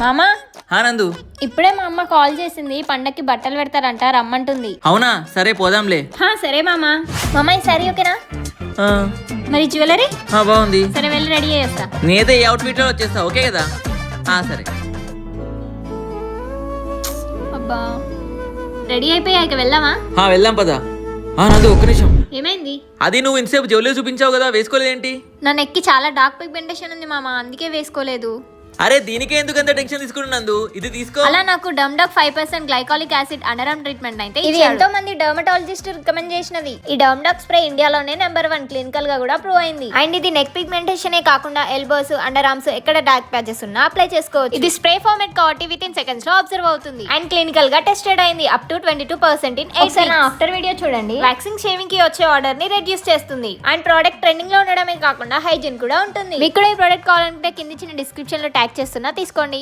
మామా నందు ఇప్పుడే మా అమ్మ కాల్ చేసింది, పండక్కి బట్టలు పెడతారంట, రమ్మంటుంది. అవునా, సరే పోదాంలే. సరే మామా. మామా ఈ సారీ ఓకేనా? ఆ, మరి జ్యువెలరీ బాగుంది. సరే వెళ్ళి రెడీ చేస్తా. నేనైతే ఈ అవుట్ఫిట్ లో వచ్చేస్తా, ఓకే కదా? సరే. అబ్బా రెడీ అయిపోయాక వెళ్దామా? వెళ్దాం పదా. నందు ఒక్క నిమిషం. ఏమైంది? అది నువ్వు ఇంతసేపు జ్యువెలరీ చూపించావు కదా, వేసుకోలేదేంటి? నా నెక్కి చాలా డార్క్ పిగ్మెంటేషన్ ఉంది మామా, అందుకే వేసుకోలేదు. అరే దీనికే ఎందుకు అంత టెన్షన్ తీసుకుంటున్నందు, ఇది తీసుకో. అలా నాకు డమ్డాక్ 5% గ్లైకాలిక్ యాసిడ్ అండర్ ట్రీట్మెంట్ అయితే ఇది ఎంతో మంది డర్మటాలజిస్ట్ రికమెండ్ చేసినది. ఈ డమ్డాక్ స్ప్రే ఇండియాలోనే నెంబర్ 1 క్లినికల్ గా కూడా ప్రూవ్ అయింది. అండ్ ఇది నెక్ పిగ్మెంటేషన్ కాకుండా ఎల్బోస్, అండర్ ఆర్మ్స్ ఎక్కడ డార్క్ ప్యాచెస్ ఉన్నా అప్లై చేసుకోవచ్చు. ఇది స్ప్రే ఫార్మాట్ కాబట్టి విత్ ఇన్ సెకండ్స్ లో అబ్జర్వ్ అవుతుంది. అండ్ క్లినికల్ గా టెస్టెడ్ అయింది up to 22% in 8 weeks. After video చూడండి. వ్యాక్సింగ్ షేవింగ్ కి వచ్చే ఆర్డర్ ని రెడ్యూస్ చేస్తుంది. అండ్ ప్రోడక్ట్ ట్రెండింగ్ లో ఉండడమే కాకుండా హైజీన్ కూడా ఉంటుంది. మీకు కూడా ఈ ప్రోడక్ట్ కావాలంటే కింద ఇచ్చిన డిస్క్రిప్షన్ లో ట్యాగ్ చేస్తున్నా, తీసుకోండి.